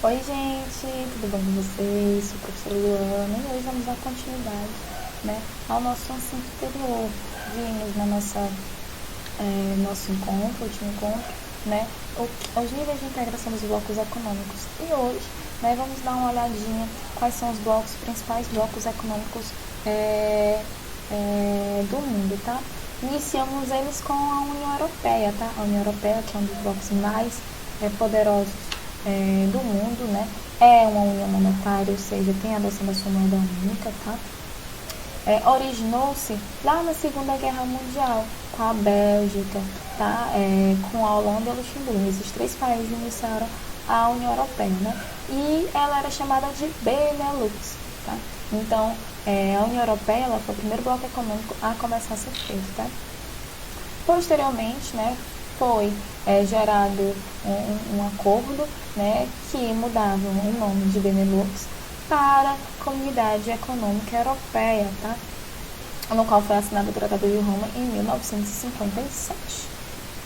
Oi, gente, tudo bom com vocês? Sou a professora Luana e hoje vamos dar continuidade, ao nosso assunto anterior. Vimos na nosso encontro, último encontro, os níveis de integração dos blocos econômicos. E hoje, vamos dar uma olhadinha quais são os principais blocos econômicos do mundo, tá? Iniciamos eles com a União Europeia, tá? A União Europeia, que é um dos blocos mais poderosos do mundo, é uma união monetária, ou seja, tem a adoção da sua moeda única, tá? Originou-se lá na Segunda Guerra Mundial, com a Bélgica, tá? Com a Holanda e o Luxemburgo. Esses três países iniciaram a União Europeia, e ela era chamada de Benelux, tá? Então, a União Europeia ela foi o primeiro bloco econômico a começar a ser feito, tá? Posteriormente, foi gerado um acordo, que mudava o nome de Benelux para Comunidade Econômica Europeia, tá? No qual foi assinado o Tratado de Roma em 1957,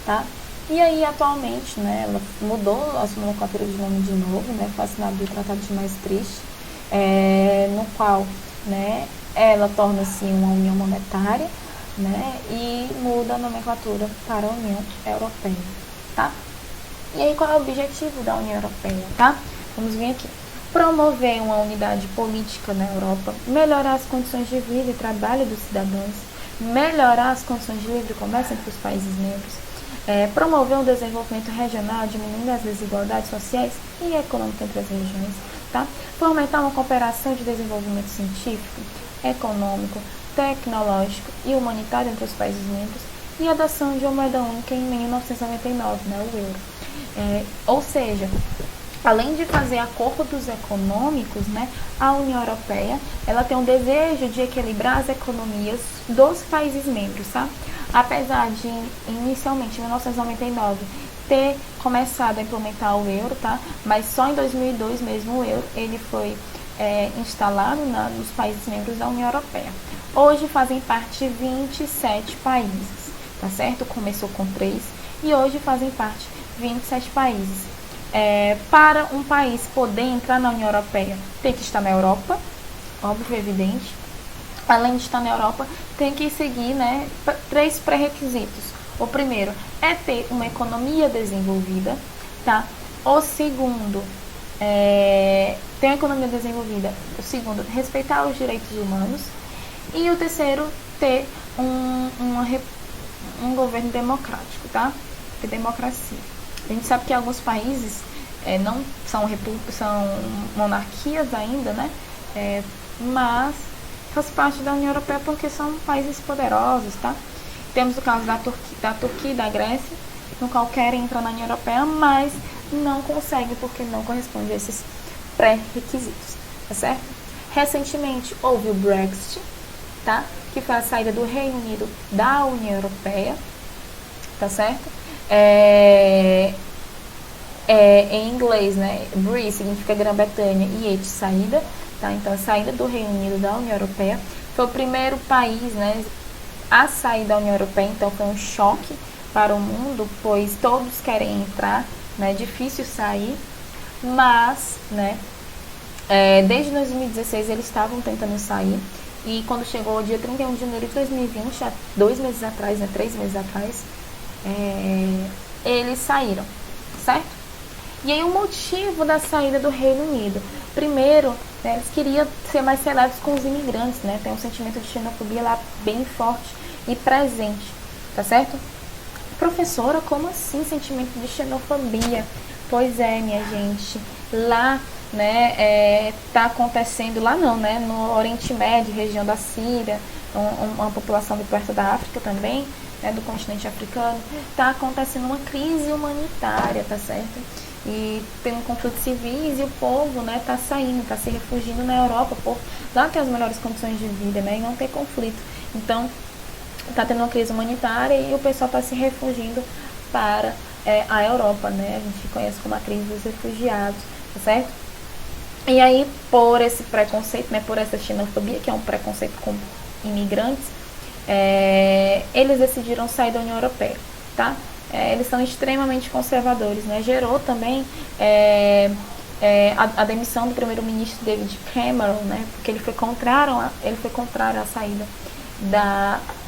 tá? E aí, atualmente, ela mudou a sua nomenclatura de nome de novo, foi assinado o Tratado de Maastricht, no qual, ela torna-se uma união monetária, e muda a nomenclatura para a União Europeia, tá? E aí, qual é o objetivo da União Europeia, tá? Vamos ver aqui. Promover uma unidade política na Europa, melhorar as condições de vida e trabalho dos cidadãos, melhorar as condições de livre comércio entre os países membros, promover um desenvolvimento regional, diminuindo as desigualdades sociais e econômicas entre as regiões, tá? Fomentar uma cooperação de desenvolvimento científico, econômico, tecnológico e humanitário entre os países membros e a adoção de uma moeda única em 1999, o euro. Ou seja, além de fazer acordos econômicos, a União Europeia ela tem um desejo de equilibrar as economias dos países membros, tá? Apesar de, inicialmente, em 1999, ter começado a implementar o euro, tá? Mas só em 2002 mesmo o euro ele foi instalado nos países membros da União Europeia. Hoje fazem parte 27 países, tá certo? Começou com 3 e hoje fazem parte 27 países. Para um país poder entrar na União Europeia, tem que estar na Europa, óbvio, evidente. Além de estar na Europa, tem que seguir 3 pré-requisitos. O primeiro é ter uma economia desenvolvida, tá? O segundo ter uma economia desenvolvida. O segundo, respeitar os direitos humanos. E o terceiro, ter um governo democrático, tá? Ter democracia. A gente sabe que alguns países não são monarquias ainda, mas faz parte da União Europeia porque são países poderosos, tá? Temos o caso da Turquia e da Grécia, no qual querem entrar na União Europeia, mas não conseguem porque não corresponde a esses pré-requisitos, tá certo? Recentemente houve o Brexit, tá? Que foi a saída do Reino Unido da União Europeia, tá certo? Em inglês, Bree significa Grã-Bretanha e et saída, tá? Então a saída do Reino Unido da União Europeia foi o primeiro país, a sair da União Europeia, então foi um choque para o mundo, pois todos querem entrar, é difícil sair, mas, desde 2016 eles estavam tentando sair, e quando chegou o dia 31 de janeiro de 2020, há 2 meses atrás, 3 meses atrás, eles saíram, certo? E aí o motivo da saída do Reino Unido, primeiro, eles queriam ser mais seletos com os imigrantes, tem um sentimento de xenofobia lá bem forte e presente, tá certo? Professora, como assim sentimento de xenofobia? Pois é, minha gente, lá, tá acontecendo, lá não, no Oriente Médio, região da Síria, uma população de perto da África também, do continente africano, tá acontecendo uma crise humanitária, tá certo? E tem um conflito civis e o povo, tá saindo, tá se refugiando na Europa, por lá ter as melhores condições de vida, e não ter conflito. Então, tá tendo uma crise humanitária e o pessoal tá se refugindo para a Europa, A gente conhece como a crise dos refugiados, tá certo? E aí, por esse preconceito, por essa xenofobia, que é um preconceito com imigrantes, eles decidiram sair da União Europeia, tá? Eles são extremamente conservadores, Gerou também a demissão do primeiro-ministro David Cameron, né, porque ele foi contrário à saída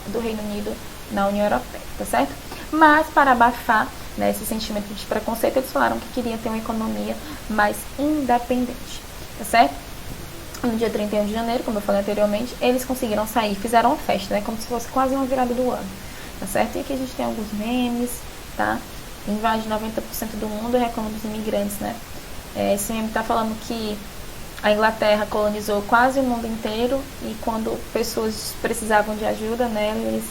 do Reino Unido na União Europeia, tá certo? Mas para abafar, né, esse sentimento de preconceito, eles falaram que queriam ter uma economia mais independente, tá certo? No dia 31 de janeiro, como eu falei anteriormente, eles conseguiram sair, fizeram uma festa, né, como se fosse quase uma virada do ano, tá certo? E aqui a gente tem alguns memes, tá? Em mais de 90% do mundo reclama dos imigrantes, né? Esse meme está falando que a Inglaterra colonizou quase o mundo inteiro e quando pessoas precisavam de ajuda, né, eles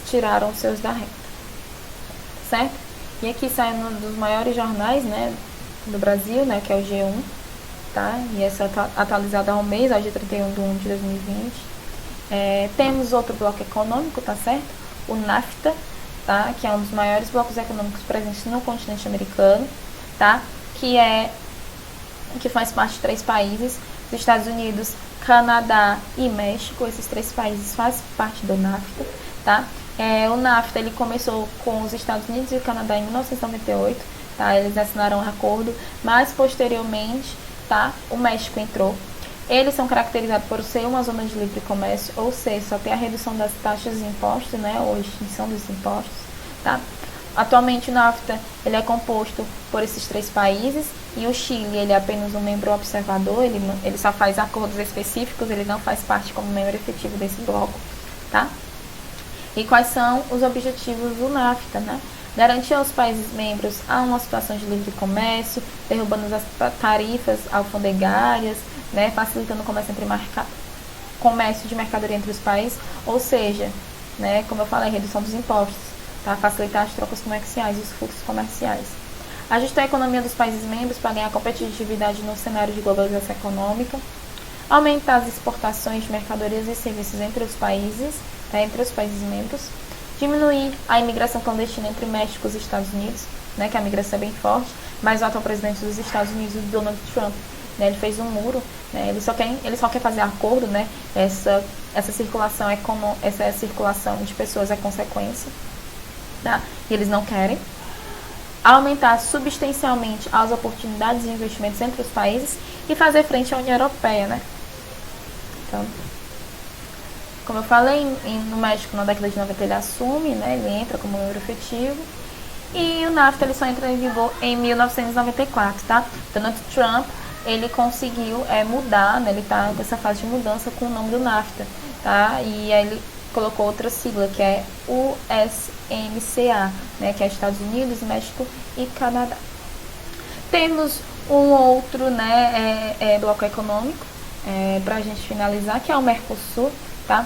tiraram os seus da renda, certo? E aqui sai um dos maiores jornais, né, do Brasil, né, que é o G1, tá? E essa atualizada ao mês, ao dia 31 de 1 de 2020. Temos outro bloco econômico, tá certo? O NAFTA, tá? Que é um dos maiores blocos econômicos presentes no continente americano, tá? Que faz parte de 3 países, os Estados Unidos, Canadá e México. Esses 3 países fazem parte do NAFTA, tá? O NAFTA ele começou com os Estados Unidos e o Canadá em 1998, tá? Eles assinaram um acordo, mas posteriormente, tá? O México entrou. Eles são caracterizados por ser uma zona de livre comércio, ou seja, só tem a redução das taxas e impostos, né? Ou extinção dos impostos, tá? Atualmente o NAFTA ele é composto por esses 3 países e o Chile ele é apenas um membro observador, ele só faz acordos específicos, ele não faz parte como membro efetivo desse bloco, tá? E quais são os objetivos do NAFTA, né? Garantir aos países membros uma situação de livre comércio, derrubando as tarifas alfandegárias, né? Facilitando o comércio de mercadoria entre os países, ou seja, né, como eu falei, redução dos impostos, tá? Facilitar as trocas comerciais e os fluxos comerciais. Ajustar a economia dos países membros para ganhar competitividade no cenário de globalização econômica. Aumentar as exportações de mercadorias e serviços entre os países, tá? Entre os países membros. Diminuir a imigração clandestina entre México e os Estados Unidos, né, que a migração é bem forte, mas o atual presidente dos Estados Unidos, Donald Trump, né, ele fez um muro, né, ele só quer fazer acordo, né, essa circulação de pessoas é consequência, tá, e eles não querem. Aumentar substancialmente as oportunidades de investimentos entre os países e fazer frente à União Europeia, né. Então, como eu falei, no México, na década de 90, ele assume, né, ele entra como membro efetivo. E o NAFTA ele só entra em vigor em 1994, tá? Donald Trump, ele conseguiu mudar, né, ele está nessa fase de mudança com o nome do NAFTA, tá? E aí ele colocou outra sigla, que é USMCA, né, que é Estados Unidos, México e Canadá. Temos um outro, né, bloco econômico, para a gente finalizar, que é o Mercosul, tá?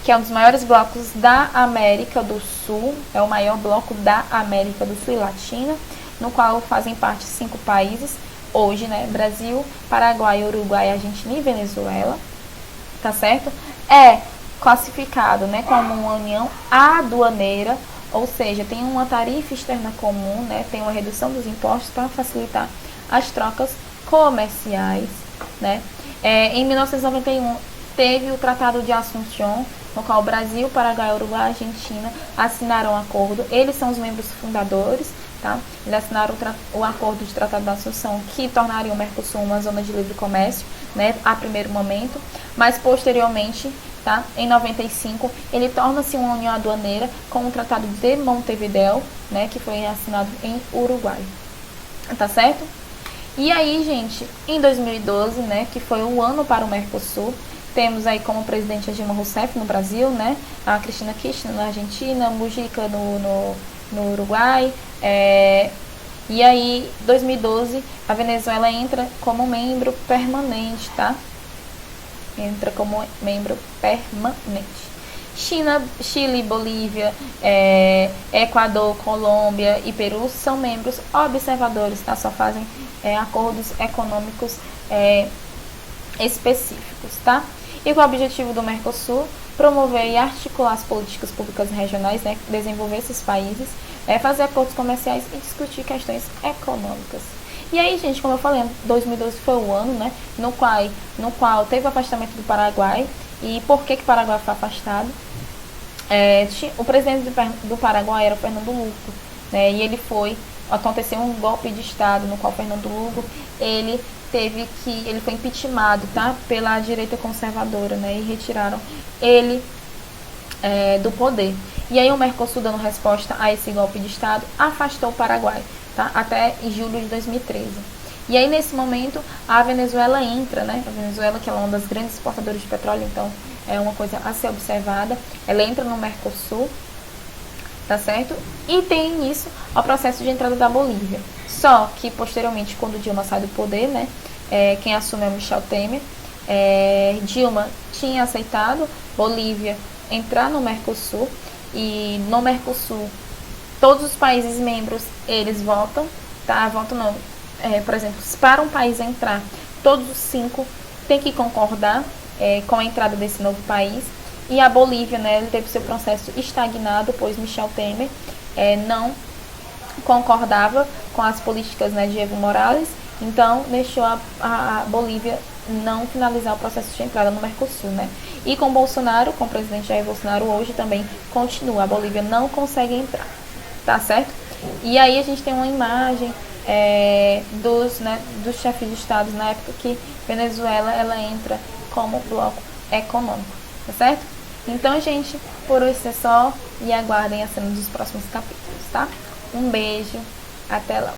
Que é um dos maiores blocos da América do Sul, é o maior bloco da América do Sul e Latina, no qual fazem parte 5 países, hoje, né? Brasil, Paraguai, Uruguai, Argentina e Venezuela, tá certo? É classificado, né, como uma união aduaneira, ou seja, tem uma tarifa externa comum, né? Tem uma redução dos impostos para facilitar as trocas comerciais, né? Em 1991, teve o Tratado de Assunção, no qual o Brasil, Paraguai, Uruguai e Argentina assinaram um acordo. Eles são os membros fundadores, tá? Eles assinaram o acordo de Tratado de Assunção, que tornaria o Mercosul uma zona de livre comércio, né, a primeiro momento, mas posteriormente, tá, em 95, ele torna-se uma união aduaneira com o Tratado de Montevideo, né, que foi assinado em Uruguai, tá certo? E aí, gente, em 2012, né, que foi o ano para o Mercosul, temos aí como presidente a Dilma Rousseff no Brasil, né? A Cristina Kirchner na Argentina, Mujica no Uruguai. E aí, 2012, a Venezuela entra como membro permanente, tá? Entra como membro permanente. China, Chile, Bolívia, Equador, Colômbia e Peru são membros observadores, tá? Só fazem acordos econômicos específicos, tá? E qual é o objetivo do Mercosul? Promover e articular as políticas públicas regionais, né? Desenvolver esses países, fazer acordos comerciais e discutir questões econômicas. E aí, gente, como eu falei, 2012 foi o ano, né, no qual teve o afastamento do Paraguai. E por que o Paraguai foi afastado? O presidente do Paraguai era o Fernando Luco, né, e ele foi aconteceu um golpe de Estado no qual Fernando Lugo, ele foi impeachmentado, tá, pela direita conservadora, né, e retiraram ele do poder. E aí o Mercosul, dando resposta a esse golpe de Estado, afastou o Paraguai, tá, até em julho de 2013. E aí nesse momento a Venezuela entra, né, a Venezuela, que é uma das grandes exportadoras de petróleo, então é uma coisa a ser observada, ela entra no Mercosul, tá certo? E tem início ao processo de entrada da Bolívia. Só que posteriormente, quando Dilma sai do poder, né, quem assume é o Michel Temer. Dilma tinha aceitado Bolívia entrar no Mercosul, e no Mercosul todos os países membros eles votam, tá? Votam não, por exemplo, para um país entrar, todos os 5 têm que concordar com a entrada desse novo país. E a Bolívia, né, ele teve seu processo estagnado, pois Michel Temer não concordava com as políticas, né, de Evo Morales, então deixou a Bolívia não finalizar o processo de entrada no Mercosul, né? E com Bolsonaro, com o presidente Jair Bolsonaro, hoje também continua, a Bolívia não consegue entrar, tá certo? E aí a gente tem uma imagem dos chefes de Estado na época que Venezuela ela entra como bloco econômico, tá certo? Então, gente, por hoje é só, e aguardem a cena dos próximos capítulos, tá? Um beijo, até lá!